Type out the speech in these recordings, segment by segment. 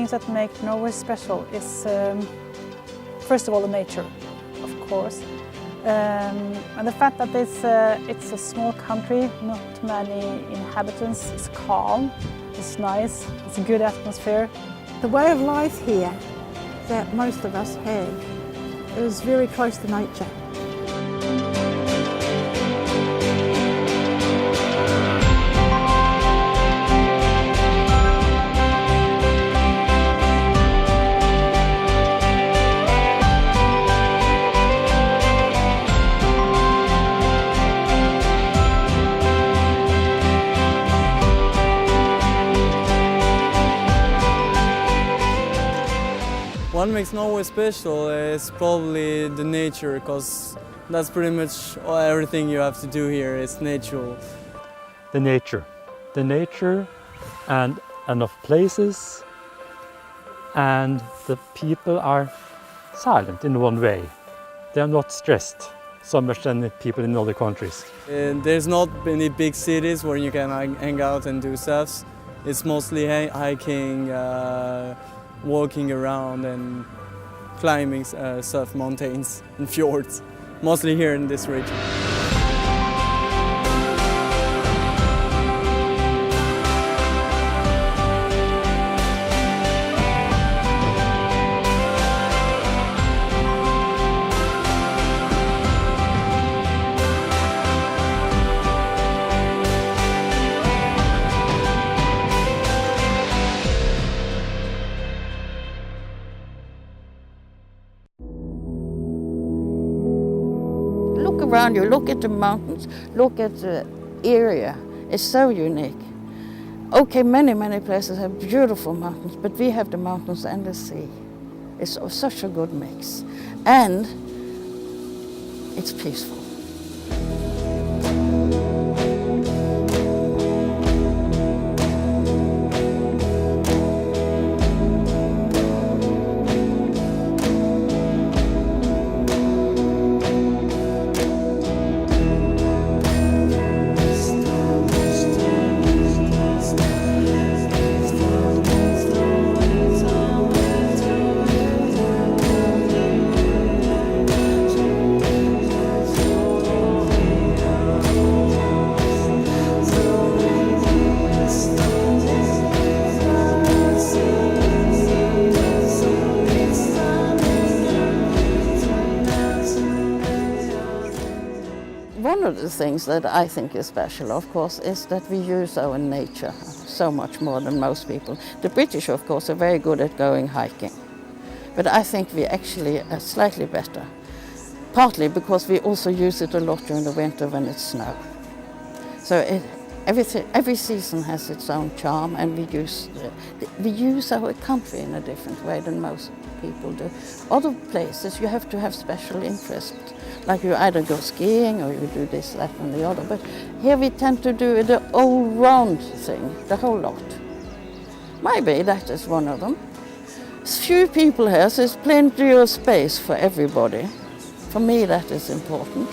things that make Norway special is, first of all, the nature, of course. And the fact that it's a small country, not many inhabitants, it's calm, it's nice, it's a good atmosphere. The way of life here that most of us have is very close to nature. What makes Norway special is probably the nature, because that's pretty much everything you have to do here is natural. The nature and enough places, and the people are silent in one way. They are not stressed so much than the people in other countries. There's not any big cities where you can hang out and do stuff. It's mostly hiking, walking around and climbing surf mountains and fjords, mostly here in this region. Look around you, look at the mountains, look at the area. It's so unique. Okay, many places have beautiful mountains, but we have the mountains and the sea. It's such a good mix. And it's peaceful. One of the things that I think is special, of course, is that we use our nature so much more than most people. The British, of course, are very good at going hiking, but I think we actually are slightly better, partly because we also use it a lot during the winter when it's snow. So every season has its own charm, and we use our country in a different way than most people do. Other places you have to have special interest, like you either go skiing or you do this, that and the other. But here we tend to do the all-round thing, the whole lot. Maybe that is one of them. There's few people here, so there's plenty of space for everybody. For me, that is important.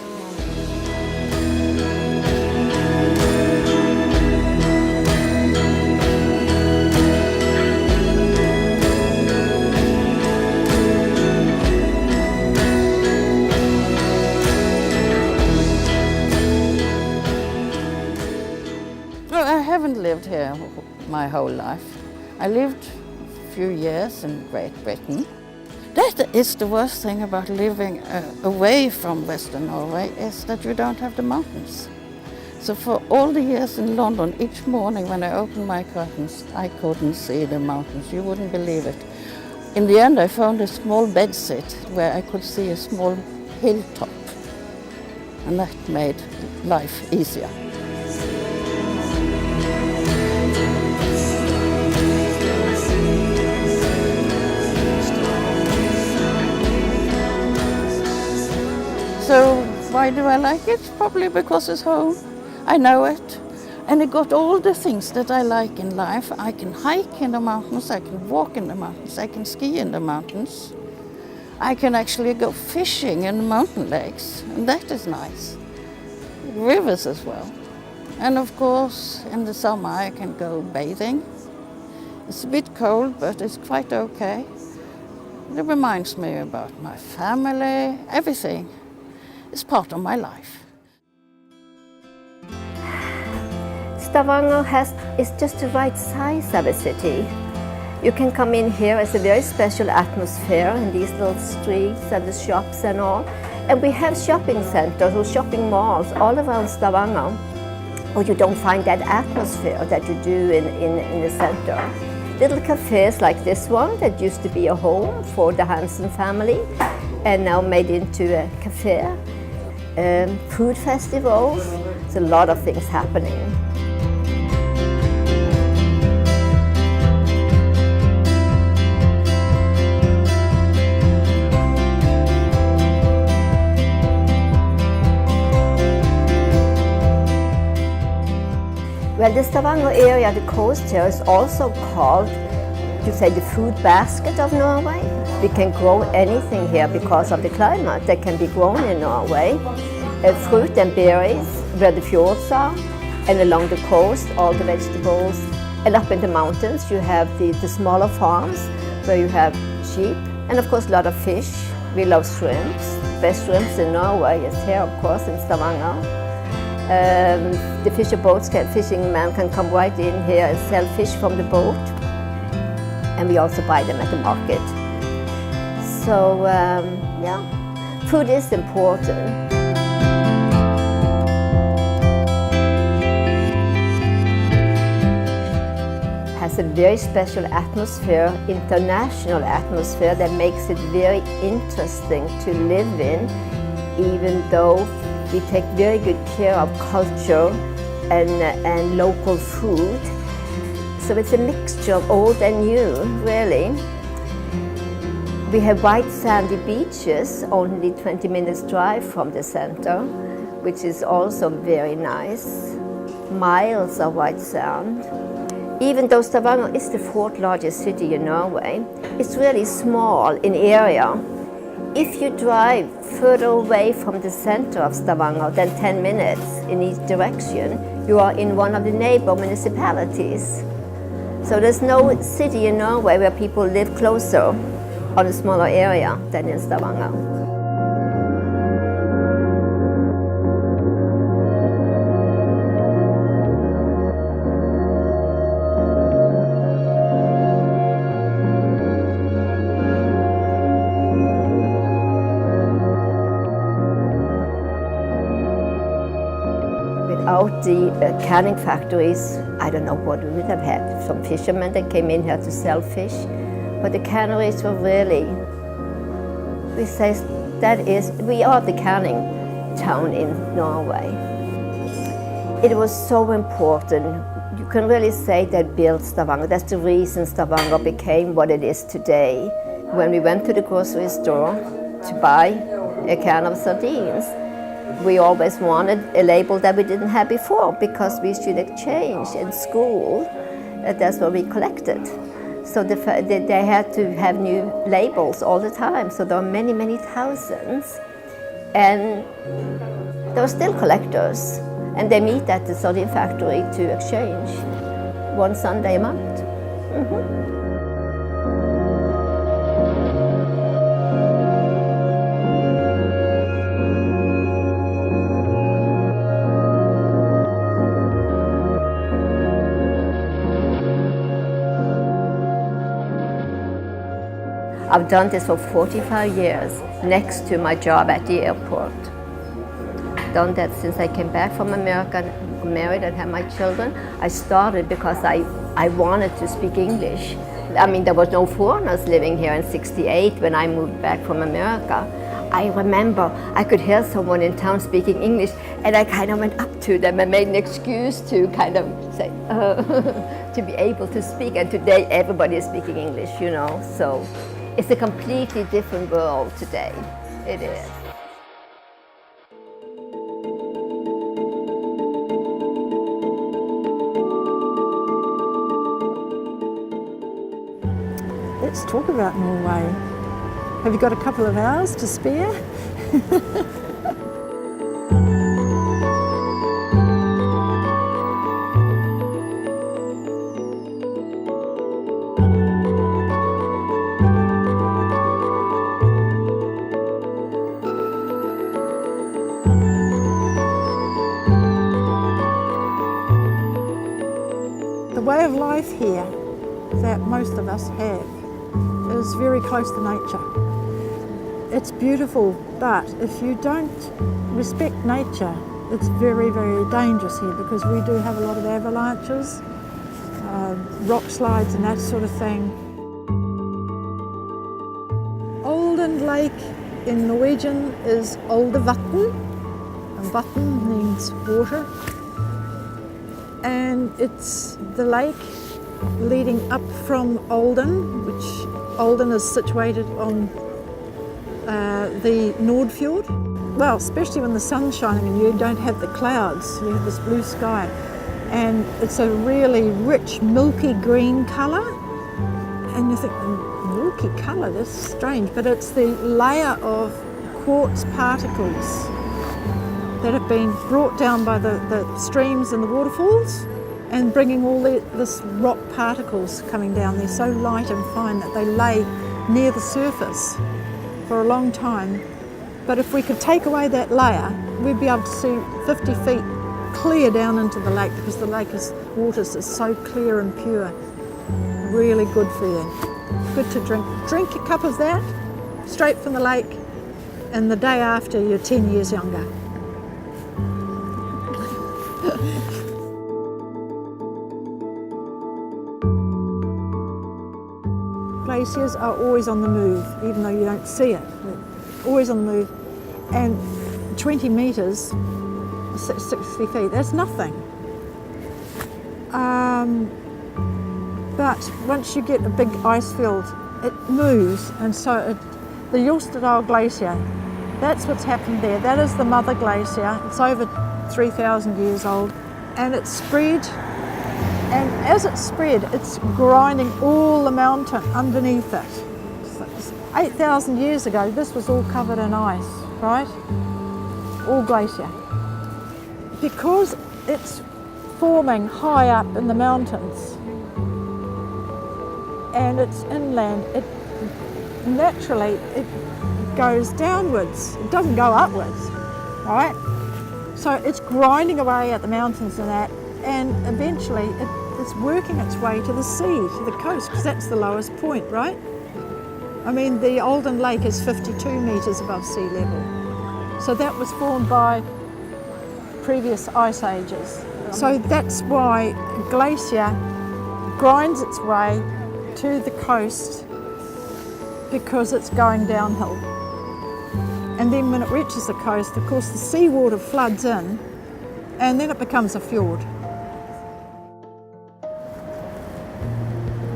I haven't lived here my whole life. I lived a few years in Great Britain. That is the worst thing about living away from Western Norway, is that you don't have the mountains. So for all the years in London, each morning when I opened my curtains, I couldn't see the mountains. You wouldn't believe it. In the end, I found a small bedsit where I could see a small hilltop, and that made life easier. So why do I like it? Probably because it's home. I know it. And it got all the things that I like in life. I can hike in the mountains, I can walk in the mountains, I can ski in the mountains. I can actually go fishing in the mountain lakes, and that is nice. Rivers as well. And of course, in the summer I can go bathing It's a bit cold, but it's quite okay. It reminds me about my family, everything. It's part of my life. Stavanger is just the right size of a city. You can come in here as a very special atmosphere in these little streets and the shops and all. And we have shopping centers or shopping malls all around Stavanger, where you don't find that atmosphere that you do in the center. Little cafes like this one that used to be a home for the Hansen family and now made into a cafe. Food festivals, there's a lot of things happening. Well, the Stavanger area, the coast here, is also called, you say, the food basket of Norway. We can grow anything here because of the climate that can be grown in Norway. Fruit and berries, where the fjords are, and along the coast, all the vegetables. And up in the mountains, you have the smaller farms, where you have sheep, and of course a lot of fish. We love shrimps. Best shrimps in Norway is here, of course, in Stavanger. The fishing men can come right in here and sell fish from the boat, and we also buy them at the market. So yeah, food is important. Has a very special atmosphere, international atmosphere that makes it very interesting to live in, even though we take very good care of culture and local food. So it's a mixture of old and new, really. We have white sandy beaches, only 20 minutes drive from the center, which is also very nice. Miles of white sand. Even though Stavanger is the fourth largest city in Norway, it's really small in area. If you drive further away from the center of Stavanger than 10 minutes in each direction, you are in one of the neighbor municipalities. So there's no city in Norway where people live closer on a smaller area than in Stavanger. Without the canning factories, I don't know what we would have had. Some fishermen that came in here to sell fish. But the canneries were really, we are the canning town in Norway. It was so important. You can really say that built Stavanger. That's the reason Stavanger became what it is today. When we went to the grocery store to buy a can of sardines, we always wanted a label that we didn't have before because we should exchange in school. That's what we collected. So they had to have new labels all the time. So there were many, many thousands. And there were still collectors. And they meet at the sardine factory to exchange one Sunday a month. Mm-hmm. I've done this for 45 years, next to my job at the airport. Done that since I came back from America, married and had my children. I started because I wanted to speak English. I mean, there was no foreigners living here in '68 when I moved back from America. I remember I could hear someone in town speaking English, and I kind of went up to them and made an excuse to kind of say, to be able to speak. And today everybody is speaking English, you know, so. It's a completely different world today. It is. Let's talk about Norway. Have you got a couple of hours to spare? The way of life here that most of us have is very close to nature. It's beautiful, but if you don't respect nature, it's very, very dangerous here because we do have a lot of avalanches, rock slides and that sort of thing. Olden Lake in Norwegian is Oldevatn, and vatn means water. And it's the lake leading up from Olden, which Olden is situated on the Nordfjord. Well, especially when the sun's shining and you don't have the clouds, you have this blue sky. And it's a really rich, milky green colour. And you think, milky colour, that's strange, but it's the layer of quartz particles that have been brought down by the streams and the waterfalls and bringing all this rock particles coming down. They're so light and fine that they lay near the surface for a long time. But if we could take away that layer, we'd be able to see 50 feet clear down into the lake because the lake's waters is so clear and pure. Really good for you. Good to drink. Drink a cup of that straight from the lake, and the day after you're 10 years younger. Glaciers are always on the move, even though you don't see it. They're always on the move. And 20 metres, 60 feet, that's nothing. But once you get a big ice field, it moves, and so the Jostedal Glacier, that's what's happened there. That is the mother glacier. It's over 3,000 years old, and it's spread. And as it's spread, it's grinding all the mountain underneath it. 8,000 years ago, this was all covered in ice, right? All glacier. Because it's forming high up in the mountains and it's inland, it naturally goes downwards. It doesn't go upwards, right? So it's grinding away at the mountains and that, and eventually it's working its way to the sea, to the coast, because that's the lowest point, right? I mean, the Olden Lake is 52 metres above sea level. So that was formed by previous ice ages. So that's why a glacier grinds its way to the coast because it's going downhill. And then when it reaches the coast, of course, the seawater floods in and then it becomes a fjord.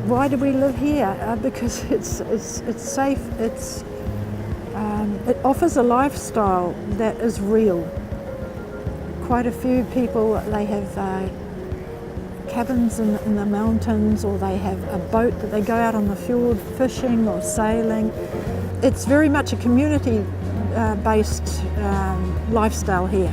Why do we live here? Because it's safe. It offers a lifestyle that is real. Quite a few people, they have cabins in the mountains, or they have a boat that they go out on the fjord fishing or sailing. It's very much a community-based lifestyle here.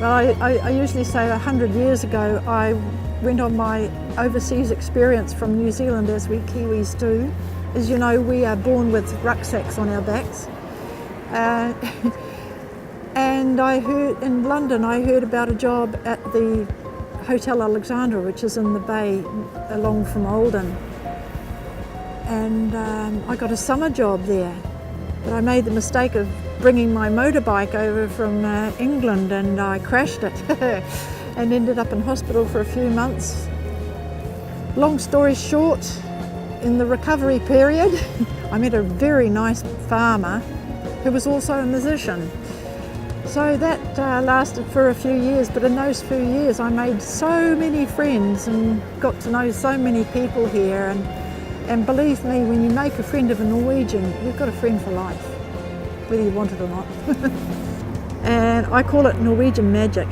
Well, I usually say 100 years ago I went on my overseas experience from New Zealand, as we Kiwis do. As you know, we are born with rucksacks on our backs. And I heard in London, I heard about a job at the Hotel Alexandra, which is in the bay along from Olden. And I got a summer job there, but I made the mistake of bringing my motorbike over from England, and I crashed it and ended up in hospital for a few months. Long story short, in the recovery period, I met a very nice farmer who was also a musician. So that lasted for a few years, but in those few years I made so many friends and got to know so many people here. And believe me, when you make a friend of a Norwegian, you've got a friend for life, whether you want it or not. And I call it Norwegian magic,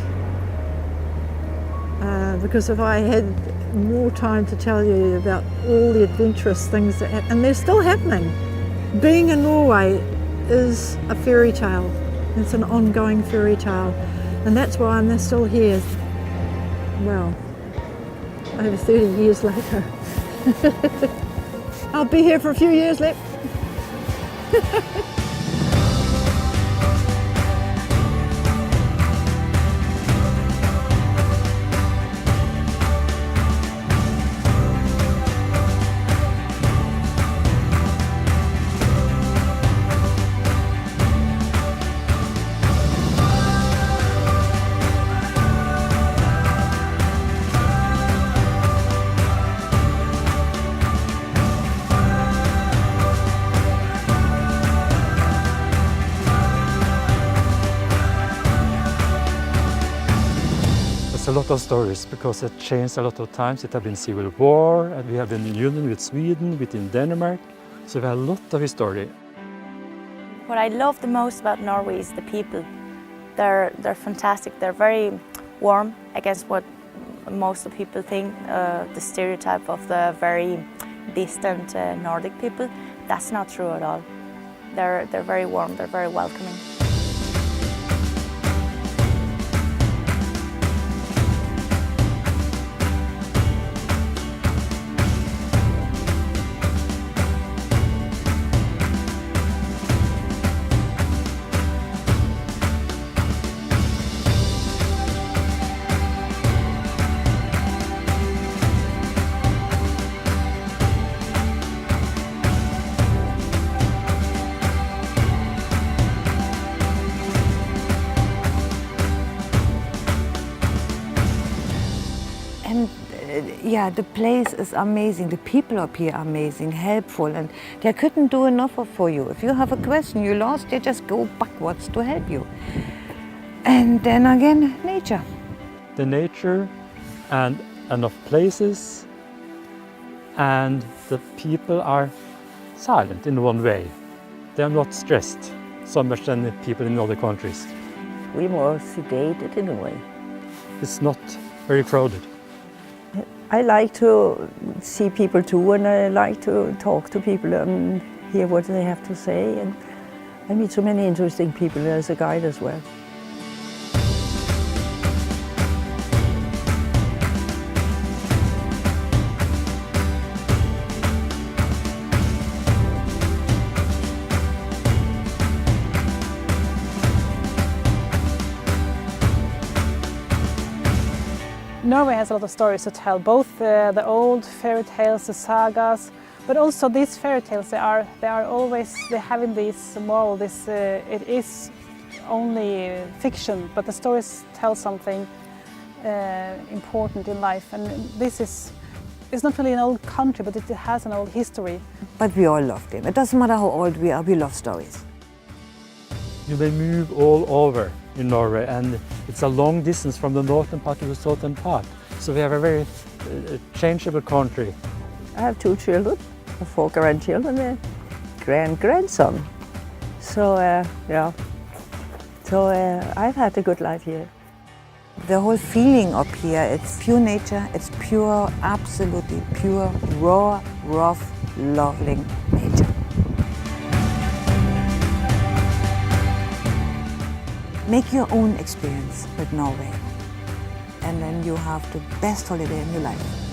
because if I had more time to tell you about all the adventurous things that happen, and they're still happening. Being in Norway is a fairy tale. It's an ongoing fairy tale, and that's why I'm still here, well, over 30 years later. I'll be here for a few years left. It's a lot of stories because it changed a lot of times. It has been civil war, and we have been in union with Sweden, within Denmark. So we have a lot of history. What I love the most about Norway is the people. They're fantastic. They're very warm against what most of people think, the stereotype of the very distant Nordic people. That's not true at all. They're very warm, they're very welcoming. And yeah, the place is amazing. The people up here are amazing, helpful, and they couldn't do enough for you. If you have a question, you lost, they just go backwards to help you. And then again, nature. The nature and enough places, and the people are silent in one way. They are not stressed so much than the people in other countries. We're more sedated in a way. It's not very crowded. I like to see people too, and I like to talk to people and hear what they have to say. And I meet so many interesting people as a guide as well. Norway has a lot of stories to tell, both the old fairy tales, the sagas, but also these fairy tales. They are always having this moral. It is only fiction, but the stories tell something important in life. And it's not really an old country, but it has an old history. But we all love them. It doesn't matter how old we are, we love stories. You may move all over in Norway, and it's a long distance from the northern part to the southern part. So we have a very changeable country. I have 2 children, 4 grandchildren, and a grandson. So yeah, so I've had a good life here. The whole feeling up here, it's pure nature, it's pure, absolutely pure, raw, rough, lovely nature. Make your own experience with Norway, and then you have the best holiday in your life.